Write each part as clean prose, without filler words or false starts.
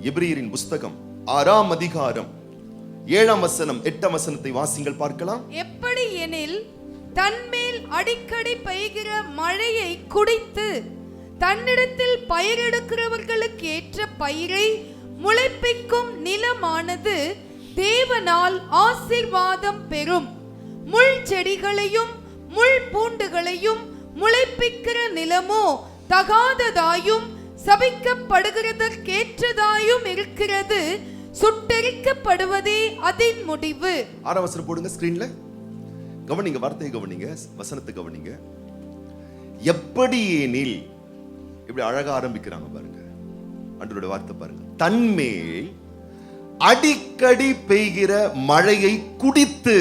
எபிரியரின் புஸ்தகம் 6ஆம் அதிகாரம் 7ஆம் வசனம் 8ஆம் வசனத்தை வாசிங்கள் பார்க்கலாம். எப்படி எனில் தன்மேல் அடிக்கடி பெய்கிற மழையை குடித்து தன்னிடத்தில் பயிரெடுக்கிறவர்களுக்கு ஏற்ற பயிரை முளைப்பிக்கும் நிலமானது தேவனால் ஆசீர்வாதம் பெறும். முள் செடிகளையும் முள் பூண்டுகளையும் முளைப்பிக்கிற நிலமோ தகாததாயும் சபிக்கப்படுகிறதற்கேற்றதாயும் இருக்கிறது. சுட்டெரிக்கப்படுவதே அதன் முடிவு. 6ஆம் வசனம் போடுங்க ஸ்கிரீன்ல. கவனிங்க, வார்த்தையை கவனிங்க, வசனத்தை கவனிங்க. எப்படி எனில், இப்படி அழகா ஆரம்பிக்கிறாங்க பாருங்க. ஆண்டவருடைய வார்த்தை பாருங்க. தன்மேல் அடிக்கடி பெய்கிற மழையை குடித்து.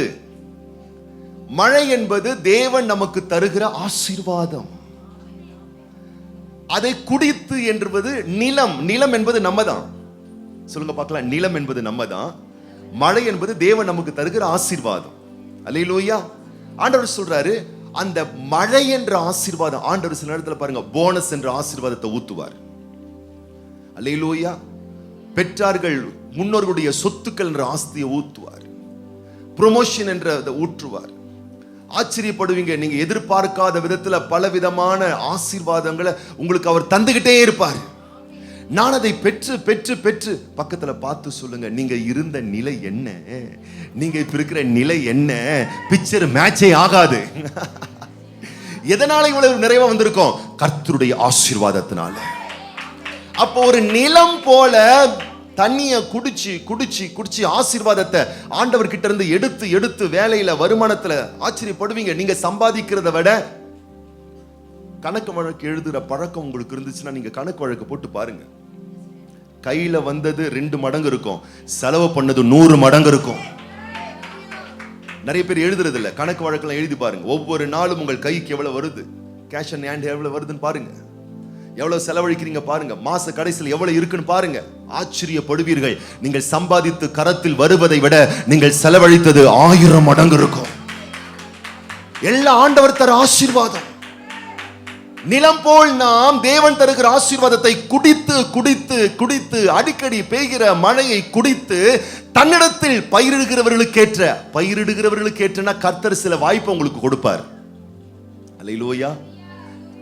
மழை என்பது தேவன் நமக்கு தருகிற ஆசீர்வாதம். அதை குடித்து என்பது நிலம். நிலம் என்பது நம்ம தான். சொல்லுங்க பார்க்கலாம். நிலம் என்பது நம்ம தான். மழை என்பது தேவன் நமக்கு தருகிற ஆசீர்வாதம். அல்லேலூயா. ஆண்டவர் சொல்றாரு, அந்த மழை என்ற ஆசீர்வாதம் ஆண்டவர் சில நேரத்தில் பாருங்க போனஸ் என்ற ஆசீர்வாதத்தை ஊத்துவார். அல்லேலூயா. பெற்றார்கள் முன்னோர்களுடைய சொத்துக்கள் என்ற ஆஸ்தியை ஊத்துவார். ப்ரொமோஷன் என்ற ஊற்றுவார். ஆச்சரியப்படுவீங்க, நீங்க எதிர்பார்க்காத விதத்துல பல விதமான ஆசீர்வாதங்களை உங்களுக்கு அவர் தந்துகிட்டே இருப்பார். நான் அதை பெற்று பெற்று பெற்று பக்கத்துல பார்த்து சொல்லுங்க, நீங்க இருந்த நிலை என்ன, நீங்க இப்ப இருக்கிற நிலை என்ன, பிக்சர் மேட்சே ஆகாது. எதனால இவ்வளவு நிறைவா வந்திருக்கோம்? கர்த்தருடைய ஆசீர்வாதத்தினால. அப்போ ஒரு நிலம் போல தண்ணிய குடிச்சு குடிச்சு குடிச்சு ஆசீர்வாதத்தை ஆண்டவர் கிட்ட இருந்து எடுத்து எடுத்து வேலையில வருமானத்துல ஆச்சரியப்படுவீங்க. நீங்க சம்பாதிக்கிறத விட கணக்கு வழக்கு எழுதுற பழக்கம் உங்களுக்கு இருந்துச்சுன்னா நீங்க கணக்கு வழக்கு போட்டு பாருங்க. கையில வந்தது 2 மடங்கு இருக்கும், செலவு பண்ணது 100 மடங்கு இருக்கும். நிறைய பேர் எழுதுறது இல்ல. கணக்கு வழக்கெல்லாம் எழுதி பாருங்க. ஒவ்வொரு நாளும் உங்கள் கைக்கு எவ்வளவு வருது, கேஷ் அண்ட் ஹேண்ட் எவ்வளவு வருதுன்னு பாருங்க. எவ்வளவு செலவழிக்கிறீங்க பாருங்க. மாச கடைசியில் எவ்வளவு இருக்குன்னு பாருங்க. ஆச்சரியப்படுவீர்கள். நீங்கள் சம்பாதித்து கரத்தில் வருவதை விட நீங்கள் செலவழித்தது 1000 மடங்கு இருக்கும். எல்லா ஆண்டவர் தர ஆசீர்வாதம். நிலம் போல் நாம் தேவன் தருகிற ஆசீர்வாதத்தை குடித்து குடித்து குடித்து அடிக்கடி பெய்கிற மழையை குடித்து தன்னிடத்தில் பயிரிடுகிறவர்களுக்கு ஏற்றனா கர்த்தர் சில வாய்ப்பு உங்களுக்கு கொடுப்பார். அல்லேலூயா.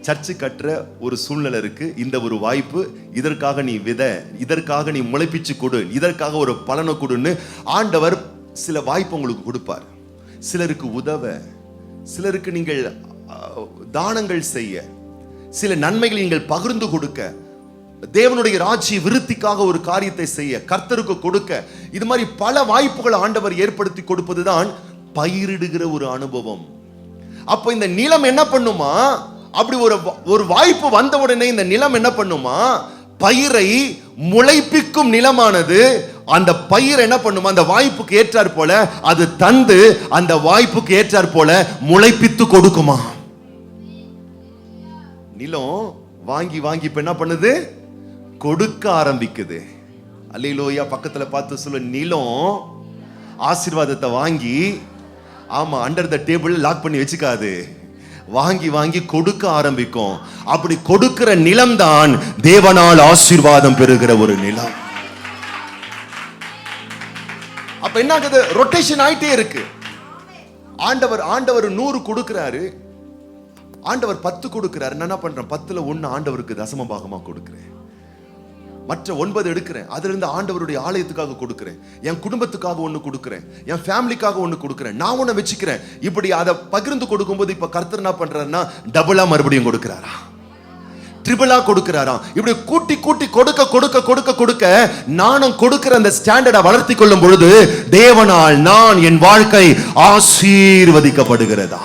சர்ச்சு கட்டுற ஒரு சூழ்நிலை இருக்கு. இந்த ஒரு வாய்ப்பு, இதற்காக நீ விதை, இதற்காக நீ முளைப்பிச்சு கொடு, இதற்காக ஒரு பலனை கொடுன்னு ஆண்டவர் சில வாய்ப்பு உங்களுக்கு கொடுப்பார். சிலருக்கு உதவ, சிலருக்கு நீங்கள் தானங்கள் செய்ய, சில நன்மைகளை நீங்கள் பகிர்ந்து கொடுக்க, தேவனுடைய ராஜ்ய விருத்திக்காக ஒரு காரியத்தை செய்ய, கர்த்தருக்கு கொடுக்க, இது மாதிரி பல வாய்ப்புகளை ஆண்டவர் ஏற்படுத்தி கொடுப்பதுதான் பயிரிடுகிற ஒரு அனுபவம். அப்ப இந்த நிலம் என்ன பண்ணுமா? அப்படி ஒரு வாய்ப்பு வந்த உடனே இந்த நிலம் என்ன பண்ணுமா? பயிரை முளைப்பிக்கும் நிலமானது அந்த பயிர் என்ன பண்ணுமா? அந்த வாய்ப்புக்கு ஏற்றார் போல அது தந்து அந்த வாய்ப்புக்கு ஏற்றார் போல முளைப்பித்து கொடுக்குமா? நிலம் வாங்கி வாங்கி இப்ப என்ன பண்ணுது? கொடுக்க ஆரம்பிக்குது. அல்லேலூயா. பக்கத்துல பார்த்து சொல்ல, நிலம் ஆசீர்வாதத்தை வாங்கி, ஆமா, அண்டர் த டேபிள் லாக் பண்ணி வச்சுக்காது, வாங்கி வாங்கி கொடுக்க ஆரம்பிக்கும். அப்படி கொடுக்கிற நிலம் தான் தேவனால் ஆசீர்வாதம் பெறுகிற ஒரு நிலம். அப்ப என்ன ஆகுது? ரொட்டேஷன் ஆயிட்டே இருக்கு. ஆண்டவர் 100 கொடுக்கிறாரு, ஆண்டவர் 10 கொடுக்கிறாரு. நான் என்ன பண்றேன்? 10ல 1 ஆண்டவருக்கு தசம பாகமா கொடுக்கிறேன், மற்ற 9 எடுக்கிறேன். அதுல இருந்து ஆண்டவருடைய ஆலயத்துக்காக கொடுக்கிறேன், என் குடும்பத்துக்காக 1 கொடுக்கிறேன், என் ஃபேமிலிக்காக 1 கொடுக்கிறேன், நான் 1 வச்சுக்கிறேன். இப்படி அதை பகிர்ந்து கொடுக்கும்போது இப்ப கர்த்தர் என்ன பண்றாருன்னா டபுளா மறுபடியும் கொடுக்கிறாரா, ட்ரிபிளா கொடுக்கிறாரா. இப்படி கூட்டி கூட்டி கொடுக்க கொடுக்க கொடுக்க கொடுக்க நானும் கொடுக்கிற அந்த ஸ்டாண்டர்டை வளர்த்தி கொள்ளும் பொழுது தேவனால் நான் என் வாழ்க்கை ஆசீர்வதிக்கப்படுகிறதா.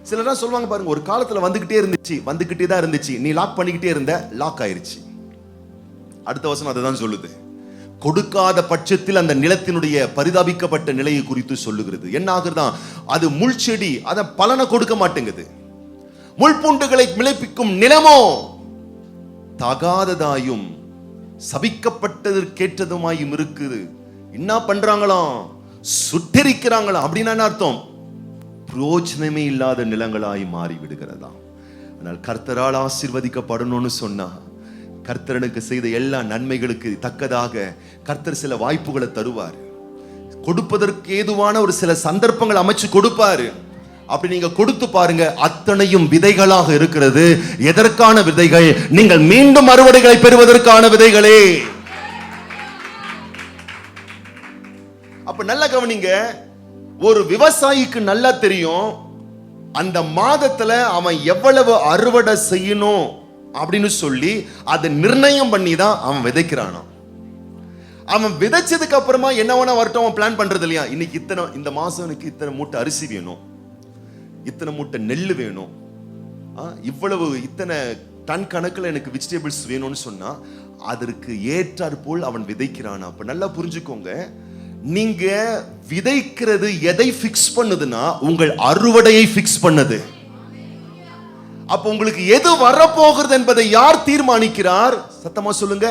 சிலர் சொல்லுவாங்க பாருங்க, ஒரு காலத்துல வந்துகிட்டே தான் இருந்துச்சு, நீ லாக் பண்ணிக்கிட்டே இருந்த, லாக் ஆயிருச்சு. அடுத்த வசனம் அதை தான் சொல்லுது. கொடுக்காத பட்சத்தில் அந்த நிலத்தினுடைய பரிதாபிக்கப்பட்ட நிலையை குறித்து சொல்லுகிறது. என்ன ஆகுறதா? அது முள் செடி, அத பலனை கொடுக்க மாட்டேங்குது. முள் பூண்டுகளை முளைப்பிக்கும் நிலமோ தகாததாயும் சபிக்கப்பட்டதற்கேற்றதுமாயும் இருக்குது. என்ன பண்றாங்களாம்? சுட்டெரிக்கிறாங்களாம். அப்படின்னா என்ன அர்த்தம்? பிரோஜனமே இல்லாத நிலங்களாய் மாறி விடுகிறதா. ஆனால் கர்த்தரால் ஆசீர்வதிக்கப்படணும்னு சொன்னா கர்த்தரனுக்கு செய்த எல்லா நன்மைகளுக்கு தக்கதாக கர்த்தர் சில வாய்ப்புகளை தருவார். கொடுப்பதற்கு ஏதுவான ஒரு சில சந்தர்ப்பங்கள் அமைச்சு கொடுப்பாரு. அப்படி நீங்க கொடுத்து பாருங்க, அத்தனையும் விதைகளாக இருக்கிறது. எதற்கான விதைகள்? நீங்கள் மீண்டும் அறுவடைகளை பெறுவதற்கான விதைகளே. அப்ப நல்ல கவனிங்க, ஒரு விவசாயிக்கு நல்லா தெரியும் அந்த மாதத்துல அவன் எவ்வளவு அறுவடை செய்யணும் அப்படின்னு சொல்லி அதை நிர்ணயம் பண்ணி தான் அவன் விதைக்கிறானா. அவன் விதைச்சதுக்கு அப்புறமா என்ன வேணா வரட்டும், அவன் பிளான் பண்றது இல்லையா, இன்னைக்கு இந்த மாசம் எனக்கு இத்தனை மூட்டை அரிசி வேணும், இத்தனை மூட்டை நெல் வேணும், இவ்வளவு இத்தனை டன் கணக்குல எனக்கு வெஜிடபிள்ஸ் வேணும்னு சொன்னா அதற்கு ஏற்றாற் போல் அவன் விதைக்கிறானா. அப்ப நல்லா புரிஞ்சுக்கோங்க, நீங்க விதைக்கிறது எதை பிக்ஸ் பண்ணுதுன்னா உங்கள் அறுவடையை பிக்ஸ் பண்ணுது. அப்ப உங்களுக்கு எது வரப்போகிறது என்பதை யார் தீர்மானிக்கிறார்? சத்தமா சொல்லுங்க,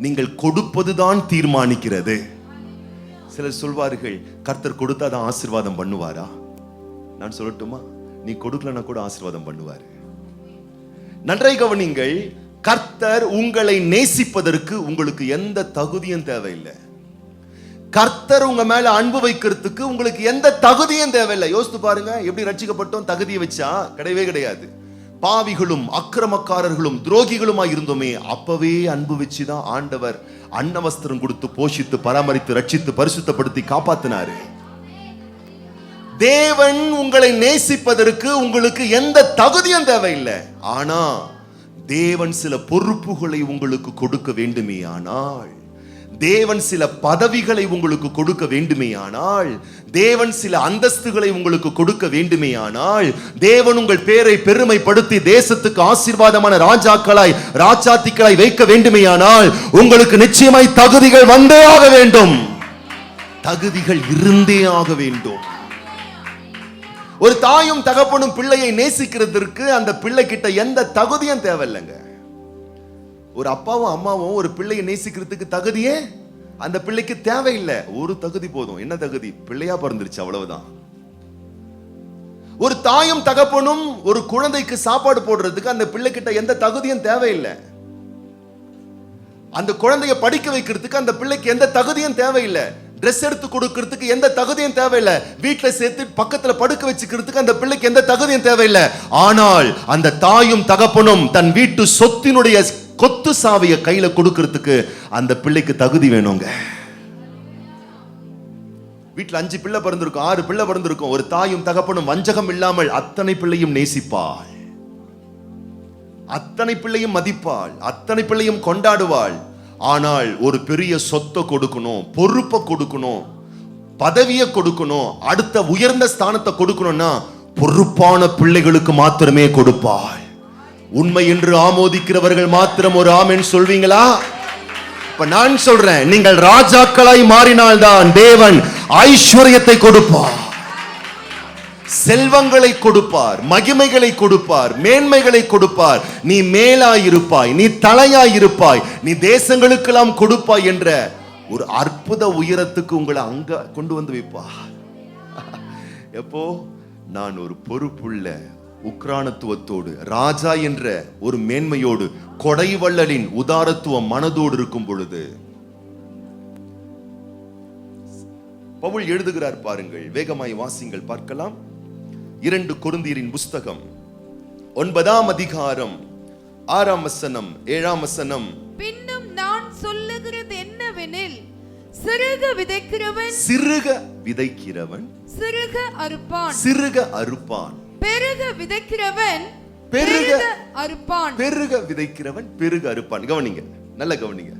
நீங்கள் கொடுப்பதுதான் தீர்மானிக்கிறது. சிலர் சொல்வார்கள், கர்த்தர் கொடுத்தாதான் ஆசீர்வாதம் பண்ணுவாரா? நான் சொல்லட்டுமா, நீ கொடுக்கலன்னா கூட ஆசீர்வாதம் பண்ணுவாரு. நன்றாய் கவனிங்கள், கர்த்தர் உங்களை நேசிப்பதற்கு உங்களுக்கு எந்த தகுதியும் தேவையில்லை. கர்த்தர் உங்க மேல அன்பு வைக்கிறதுக்கு உங்களுக்கு எந்த தகுதியும் தேவையில்லை. யோசித்து பாருங்க, எப்படி ரட்சிக்கப்பட்டோம்? தகுதியை வச்சா? கிடையவே கிடையாது. பாவிகளும் அக்கிரமக்காரர்களும் துரோகிகளுமாய் இருந்தோமே, அப்பவே அன்பு வச்சுதான் ஆண்டவர் அன்னவஸ்திரம் கொடுத்து போஷித்து பராமரித்து ரட்சித்து பரிசுத்தப்படுத்தி காப்பாத்தினாரு. தேவன் உங்களை நேசிப்பதற்கு உங்களுக்கு எந்த தகுதியும் தேவையில்லை. ஆனா தேவன் சில பொறுப்புகளை உங்களுக்கு கொடுக்க வேண்டுமே ஆனால், தேவன் சில பதவிகளை உங்களுக்கு கொடுக்க வேண்டுமே ஆனால், தேவன் சில அந்தஸ்துகளை உங்களுக்கு கொடுக்க வேண்டுமே ஆனால், தேவன் உங்கள் பேரை பெருமைப்படுத்தி தேசத்துக்கு ஆசீர்வாதமான ராஜாக்களாய் ராஜாத்திகளாய் வைக்க வேண்டுமே ஆனால், உங்களுக்கு நிச்சயமாய் தகுதிகள் வந்தே ஆக வேண்டும். தகுதிகள் இருந்தே ஆக வேண்டும். ஒரு தாயும் தகப்பனும் பிள்ளையை நேசிக்கிறதுக்கு அந்த பிள்ளை கிட்ட எந்த தகுதியும் தேவையில்லைங்க. ஒரு அப்பாவும் அம்மாவும் ஒரு பிள்ளையை நேசிக்கிறதுக்கு தகுதியே அந்த பிள்ளைக்கு தேவையில்லை. ஒரு தகுதி போதும். என்ன தகுதி? பிள்ளையா பிறந்துருச்சு, அவ்வளவுதான். ஒரு தாயும் தகப்பனும் ஒரு குழந்தைக்கு சாப்பாடு போடுறதுக்கு அந்த பிள்ளை கிட்ட எந்த தகுதியும் தேவையில்லை. அந்த குழந்தைய படிக்க வைக்கிறதுக்கு அந்த பிள்ளைக்கு எந்த தகுதியும் தேவையில்லை. ட்ரெஸ் எடுத்து கொடுக்கிறதுக்கு எந்த தகுதியும் தேவையில்லை. வீட்டுல சேர்த்து பக்கத்துல படுக்க வச்சுக்கிறதுக்கு அந்த பிள்ளைக்கு எந்த தகுதியும் தேவையில்லை. ஆனால் அந்த தாயும் தகப்பனும் தன் வீட்டு சொத்தினுடைய கொத்து சாவிய கையில கொடுக்கிறதுக்கு அந்த பிள்ளைக்கு தகுதி வேணுங்க. வீட்டுல 5 பிள்ளை பிறந்திருக்கும், 6 பிள்ளை பிறந்திருக்கும். ஒரு தாயும் தகப்பனும் வஞ்சகம் இல்லாமல் அத்தனை பிள்ளையும் நேசிப்பாள், அத்தனை பிள்ளையும் மதிப்பாள், அத்தனை பிள்ளையும் கொண்டாடுவாள். ஆனால் ஒரு பெரிய சொத்தை கொடுக்கணும், பொறுப்பை கொடுக்கணும், பதவியை கொடுக்கணும், அடுத்த உயர்ந்த ஸ்தானத்தை கொடுக்கணும்னா பொறுப்பான பிள்ளைகளுக்கு மாத்திரமே கொடுப்பாள். உண்மை என்று ஆமோதிக்கிறவர்கள் மாத்திரம் ஒரு ஆமென் சொல்வீங்களா? இப்ப நான் சொல்றேன், நீங்கள் ராஜாக்களாய் மாறினால்தான் தேவன் ஐஸ்வர்யத்தை கொடுப்பார், செல்வங்களை கொடுப்பார், மகிமைகளை கொடுப்பார், மேன்மைகளை கொடுப்பார். நீ மேலாயிருப்பாய், நீ தலையாயிருப்பாய், நீ தேசங்களுக்கெல்லாம் கொடுப்பாய் என்ற ஒரு அற்புத உயரத்துக்கு உங்களை அங்க கொண்டு வந்து வைப்பார். எப்போ? நான் ஒரு பொறுப்புள்ள உக்ரானத்துவத்தோடு, ராஜா என்ற ஒரு மேன்மையோடு, கொடைவள்ளலின் உதாரத்துவ மனதோடு இருக்கும் பொழுது. பவுல் எழுதுகிறார் பாருங்கள், வேகமாய் வாசிங்கள் பார்க்கலாம். 2 கொரிந்தியரின் புஸ்தகம் 9ஆம் அதிகாரம் 6ஆம் வசனம் 7ஆம் வசனம். பின்னும் நான் சொல்லுகிறது என்னவெனில், சிறுக விதைக்கிறவன் சிறுக அறுப்பான், சிறுக அறுப்பான். பெருக விதைக்கிறவன் பெருக அறுப்பான், பெருக விதைக்கிறவன் பெருக அறுப்பான். கவனிங்க, நல்ல கவனிங்க.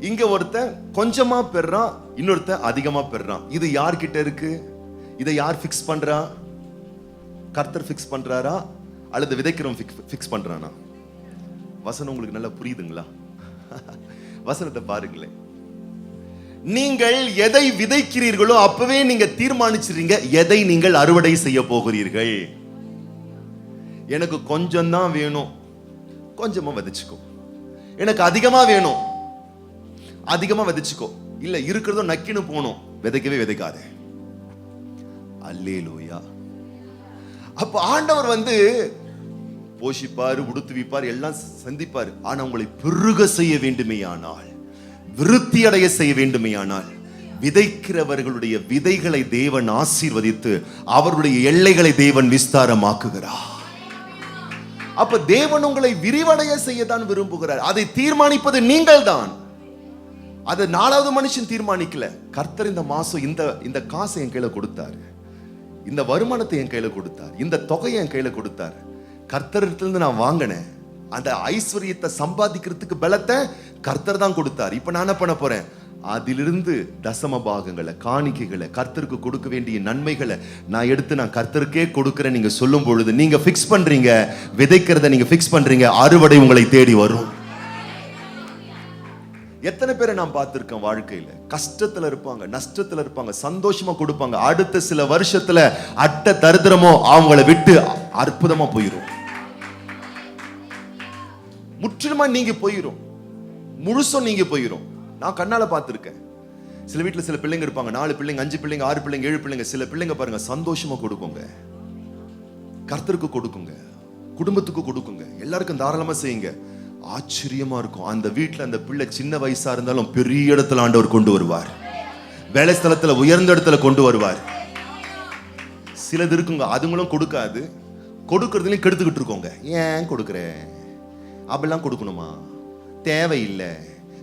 இங்க ஒருத்தன் கொஞ்சமா பெறான், இன்னொருத்தன் அதிகமா பெறான். இது யார்கிட்ட இருக்கு? இதை யார் பிக்ஸ் பண்றா? கர்த்தர் பிக்ஸ் பண்றாரா அல்லது விதைக்கிறவன் பிக்ஸ் பண்றானா? வசனம் உங்களுக்கு நல்லா புரியுதுங்களா? வசனத்தை பாருங்களேன். நீங்கள் எதை விதைக்கிறீர்களோ அப்பவே நீங்க தீர்மானிச்சிருங்க எதை நீங்கள் அறுவடை செய்ய போகிறீர்கள். எனக்கு கொஞ்சம் தான் வேணும், கொஞ்சமா விதைச்சுக்கோ. எனக்கு அதிகமா வேணும், அதிகமா விதைச்சுக்கோ. இல்ல இருக்கிறதும் நக்கின்னு போகணும், விதைக்கவே விதைக்காதே. அல்லேலூயா. அப்ப ஆண்டவர் போஷிப்பாரு, உடுத்துவிப்பார், எல்லாம் சந்திப்பார். ஆனா உங்களை பெருக செய்ய வேண்டுமேயானால், விருத்தி அடைய செய்ய வேண்டுமேயானால், விதைக்கிறவர்களுடைய விதைகளை தேவன் ஆசீர்வதித்து அவருடைய எல்லைகளை தேவன் விஸ்தாரமாக்குகிறார். அப்ப தேவன் உங்களை விரிவடைய செய்யத்தான் விரும்புகிறார். அதை தீர்மானிப்பது நீங்கள் தான். அதை 4வது மனுஷன் தீர்மானிக்கல. கர்த்தர் இந்த மாசம் இந்த காசை என் கையில கொடுத்தாரு, இந்த வருமானத்தை என் கையில கொடுத்தார், இந்த தொகையை என் கையில கொடுத்தார். கர்த்தரிடத்திலிருந்து நான் வாங்கினேன். அந்த ஐஸ்வர்யத்தை சம்பாதிக்கிறதுக்கு பலத்தை கர்த்தர் தான் கொடுத்தார். இப்ப நான் என்ன பண்ண போறேன்? அதிலிருந்து தசம பாகங்களை, காணிக்கைகளை, கர்த்தருக்கு கொடுக்க வேண்டிய நன்மைகளை நான் எடுத்து நான் கர்த்தருக்கே கொடுக்கிறேன். நீங்க சொல்லும் பொழுது நீங்க பிக்ஸ் பண்றீங்க, விதைக்கிறத நீங்க பிக்ஸ் பண்றீங்க, அறுவடை உங்களை தேடி வரும். எத்தனை பேரை நான் பார்த்திருக்கேன், வாழ்க்கையில கஷ்டத்துல இருப்பாங்க, நஷ்டத்துல இருப்பாங்க, சந்தோஷமா கொடுப்பாங்க. அடுத்த சில வருஷத்துல அட்ட தரித்திரமோ அவங்கள விட்டு அற்புதமா போயிரும், முற்றிலுமா நீங்க போயிரும், முழுசும் நீங்க போயிரும். நான் கண்ணால பார்த்திருக்கேன். சில வீட்டுல சில பிள்ளைங்க இருப்பாங்க, 4 பிள்ளைங்க, 5 பிள்ளைங்க, 6 பிள்ளைங்க, 7 பிள்ளைங்க. சில பிள்ளைங்க பாருங்க சந்தோஷமா கொடுக்குங்க, கர்த்தருக்கு கொடுக்குங்க, குடும்பத்துக்கு கொடுக்குங்க, எல்லாருக்கும் தாராளமா செய்யுங்க. ஆச்சரியமா இருக்கும். அந்த வீட்டுல அந்த பிள்ளை சின்ன வயசா இருந்தாலும் பெரிய இடத்துல ஆண்டவர் கொண்டு வருவார், வேலை ஸ்தலத்துல உயர்ந்த இடத்துல கொண்டு வருவார். சிலது இருக்குங்க, அதுங்களும் கொடுக்காது, கொடுக்கறதுலையும் கெடுத்துக்கிட்டு இருக்கோங்க. ஏன் கொடுக்குறேன், அப்படிலாம் கொடுக்கணுமா, தேவையில்லை,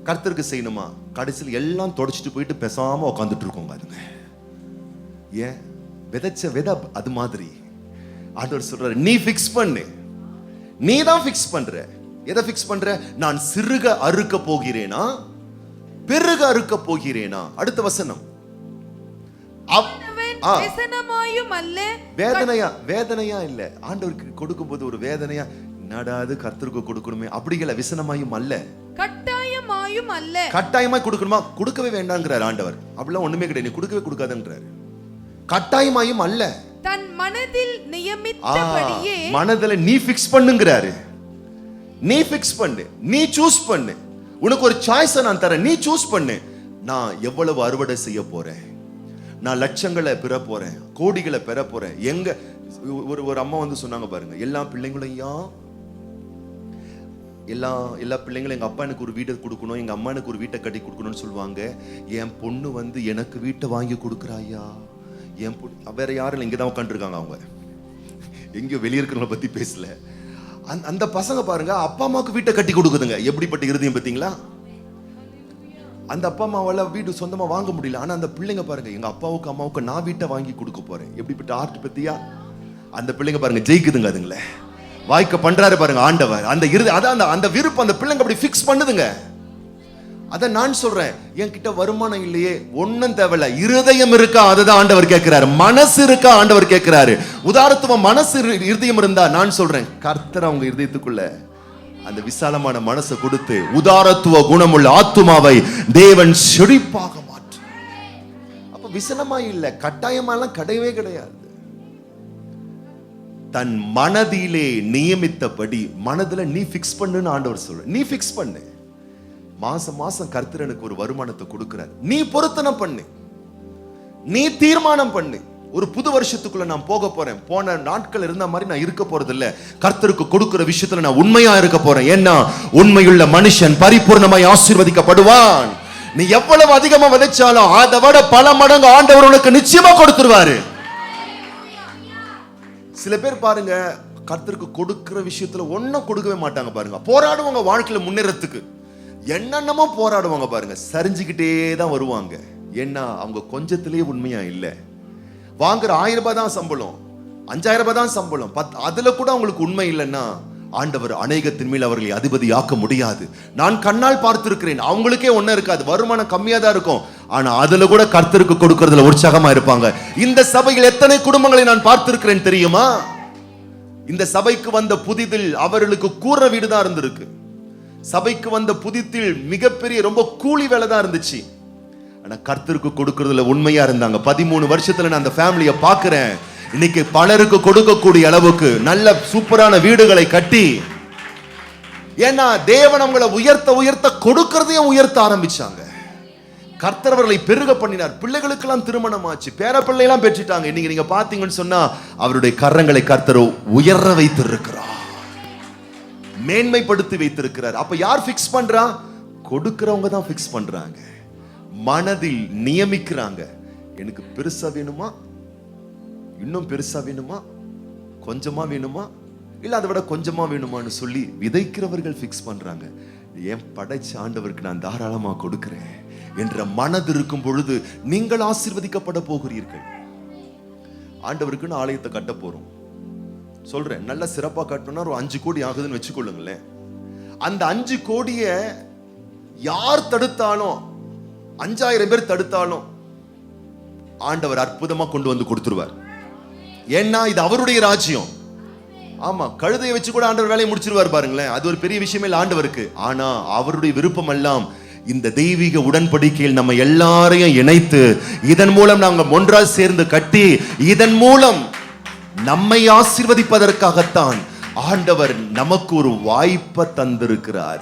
கர்த்தருக்கு செய்யணுமா, கடைசியில் எல்லாம் தொடச்சிட்டு போயிட்டு பேசாம உட்காந்துட்டு இருக்கோங்க. அதுங்க ஏன்? விதைச்ச விதை அது மாதிரி. ஆண்டவர் சொல்றாரு, நீ பிக்ஸ் பண்ணு, நீ தான் பிக்ஸ் பண்ற. எதை பிக்ஸ் பண்ற? நான் சிறுக அறுக்க போகிறேனா, பெருக அறுக்க போகிறேனா? அடுத்த வசனம், வேதனையா இல்ல. ஆண்டவருக்கு கொடுக்கும்போது ஒரு வேதனையா, நடாது கர்த்தருக்கு கொடுக்கணுமே, அப்படிங்கள விசனமாயும் அல்ல, கட்டாயமாயும் அல்ல. கட்டாயமாய் கொடுக்கணுமா? கொடுக்கவே வேண்டாங்கிறார் ஆண்டவர். அப்படிலாம் ஒண்ணுமே கிடையாது, நீ கொடுக்கவே கொடுக்காதன்றார். கட்டாயமாயும் அல்ல, தன் மனதில் நியமித்தபடியே, மனதில நீ பிக்ஸ் பண்ணுங்கிறாரு. நீ பிக்ஸ் பண்ணு, நீ சூஸ் பண்ணு. உனக்கு ஒரு சாய்ஸ் நான் தரேன், நீ சூஸ் பண்ணு. நான் எவ்வளவு அறுவடை செய்ய போறேன், நான் லட்சங்களை பெற போறேன், கோடிகளை பெற போறேன். எங்க ஒரு அம்மா வந்து சொன்னாங்க பாருங்க, எல்லா பிள்ளைங்களையும் எல்லா பிள்ளைங்களும் எங்க அப்பா எனக்கு ஒரு வீட்டை கொடுக்கணும், எங்க அம்மா எனக்கு ஒரு வீட்டை கட்டி கொடுக்கணும்னு சொல்லுவாங்க. என் பொண்ணு வந்து எனக்கு வீட்டை வாங்கி கொடுக்குறாயா, என் பொண்ணு வேற யாரும் இல்லை, இங்கதான் உட்காந்துருக்காங்க. அவங்க எங்கேயோ வெளியே இருக்கிறவங்கள பத்தி பேசல. அந்த பசங்க பாருங்க, அப்பா அம்மாவுக்கு வீட்டை கட்டி கொடுக்குதுங்க. எப்படிப்பட்ட இருதயம் பார்த்தீங்களா? அந்த அப்பா அம்மாவால வீடு சொந்தமா வாங்க முடியல, ஆனா அந்த பிள்ளைங்க பாருங்க, எங்க அப்பாவுக்கு அம்மாவுக்கு நான் வீட்டை வாங்கி கொடுக்க போறேன். எப்படிப்பட்ட ஆர்ட் பத்தியா? அந்த பிள்ளைங்க பாருங்க ஜெயிக்குதுங்க. அதுங்களே வாய்க்க பண்றாரு பாருங்க ஆண்டவர். அந்த அதான் அந்த விருப்பம் அந்த பிள்ளைங்க அப்படி பிக்ஸ் பண்ணுதுங்க. அத நான் சொல்றேன், என்கிட்ட வருமானம் இல்லையே, ஒன்னும் தேவையில்ல, இருதயம் இருக்கா? அதுதான் ஆண்டவர் கேட்கிறாரு. மனசு இருக்கா? ஆண்டவர் கேட்கிறாரு. உதாரணத்துவ மனசு இருதயம் இருந்தா, நான் சொல்றேன், கர்த்தர் அவங்க இருதயத்துக்குள்ள அந்த விசாலமான மனசை கொடுத்து உதாரத்துவ குணமுள்ள ஆத்துமாவை தேவன் செழிப்பாக மாற்று. அப்ப விசனமா இல்ல, கட்டாயமாலாம் கிடையவே கிடையாது. தன் மனதிலே நியமித்தபடி, மனதுல நீ பிக்ஸ் பண்ணுன்னு ஆண்டவர் சொல்ற. நீ பிக்ஸ் பண்ணு. மாசம் மாசம் கர்த்தர் எனக்கு ஒரு வருமானத்தை கொடுக்கிறார், நீ பொருத்தனை பண்ணு, நீ தீர்மானம் பண்ணு. ஒரு புது வருஷத்துக்குள்ள நான் போக போறேன், போன நாட்கள் இருந்த மாதிரி நான் இருக்க போறது இல்ல, கர்த்தருக்கு கொடுக்கிற விஷயத்துல நான் உண்மையா இருக்க போறேன். ஏன்னா உண்மையுள்ள மனுஷன் பரிபூர்ணமாய் ஆசீர்வதிக்கப்படுவான். நீ எவ்வளவு அதிகமா விதைச்சாலும் அதை விட பல மடங்கு ஆண்டவர் உனக்கு நிச்சயமா கொடுத்துருவாரு. சில பேர் பாருங்க, கர்த்தருக்கு கொடுக்கிற விஷயத்துல ஒன்னும் கொடுக்கவே மாட்டாங்க பாருங்க. போராடுவாங்க வாழ்க்கையில முன்னேறத்துக்கு, என்னென்னமோ போராடுவாங்க பாருங்க, சரிஞ்சுக்கிட்டே தான் வருவாங்க. ஏன்னா அவங்க கொஞ்சத்திலேயே உண்மையா இல்ல. வாங்குற 1000 ரூபாய் தான் சம்பளம், 5000 ரூபாய் தான் சம்பளம், அதுல கூட அவங்களுக்கு உண்மை இல்லைன்னா ஆண்டவர் அநேகத்தின் மேல் அவர்களை அதிபதியாக்க முடியாது. நான் கண்ணால் பார்த்திருக்கிறேன், அவங்களுக்கே ஒன்னும் இருக்காது, வருமானம் கம்மியா தான் இருக்கும், ஆனா அதுல கூட கர்த்தருக்கு கொடுக்கறதுல உற்சாகமா இருப்பாங்க. இந்த சபையில் எத்தனை குடும்பங்களை நான் பார்த்திருக்கிறேன் தெரியுமா? இந்த சபைக்கு வந்த புதிதில் அவர்களுக்கு கூற வீடு தான் இருந்திருக்கு. சபைக்கு வந்த புதித்தில் மிகப்பெரிய ரொம்ப கூலி வேலை தான் இருந்துச்சு. ஆனா கர்த்தருக்கு கொடுக்கறதுல உண்மையா இருந்தாங்க. 13 வருஷத்துல நான் அந்த ஃபேமிலியை பார்க்கிறேன். இன்னைக்கு பலருக்கு கொடுக்கக்கூடிய அளவுக்கு நல்ல சூப்பரான வீடுகளை கட்டி, ஏன்னா தேவன் அவங்களை உயர்த்த உயர்த்த கொடுக்கறதையும் உயர்த்த ஆரம்பிச்சாங்க. கர்த்தர் அவர்களை பெருக பண்ணினார். பிள்ளைகளுக்கெல்லாம் திருமணம் ஆச்சு, பேர பிள்ளை எல்லாம் பெற்றுட்டாங்க. இன்னைக்கு நீங்க பாத்தீங்கன்னு சொன்னா அவருடைய கரங்களை கர்த்தர் உயர வைத்திருக்கிறார். மேன்மைப்படுத்தி வைத்திருக்கிறார். அப்ப யார் ஃபிக்ஸ் பண்றா? கொடுக்கிறவங்க தான் ஃபிக்ஸ் பண்றாங்க, மனதில் நியமிக்கிறாங்க. எனக்கு பெருசா வேணுமா, இன்னும் பெருசா வேணுமா, கொஞ்சமா வேணுமா, இல்ல அதை விட கொஞ்சமா வேணுமான்னு சொல்லி விதைக்கிறவர்கள் ஃபிக்ஸ் பண்றாங்க. என் படைச்ச ஆண்டவருக்கு நான் தாராளமா கொடுக்கிறேன் என்ற மனது இருக்கும் பொழுது நீங்கள் ஆசீர்வதிக்கப்பட போகிறீர்கள். ஆண்டவருக்குன்னு ஆலயத்தை கட்ட போறோம் சொல்றேன், நல்ல சிறப்பா கட்டணும்னா ஒரு 5 கோடி ஆகுதுன்னு வச்சுக்கொள்ளுங்களேன். அந்த 5 கோடிய யார் தடுத்தாலும், 5000 பேர் தடுத்தாலும் ஆண்டவர் அற்புதமா கொண்டு வந்து கொடுத்துருவார். ஏன்னா இது அவருடைய ராஜ்யம். ஆமா, கழுதையை வச்சு கூட ஆண்டவர் வேலையை முடிச்சிருவார் பாருங்களேன். அது ஒரு பெரிய விஷயமே இல்லை ஆண்டவருக்கு. ஆனா அவருடைய விருப்பம் எல்லாம் இந்த தெய்வீக உடன்படிக்கையில் நம்ம எல்லாரையும் இணைத்து, இதன் மூலம் நாங்கள் ஒன்றாக சேர்ந்து கட்டி, இதன் மூலம் நம்மை ஆசீர்வதிப்பதற்காகத்தான் ஆண்டவர் நமக்கு ஒரு வாய்ப்பை தந்திருக்கிறார்.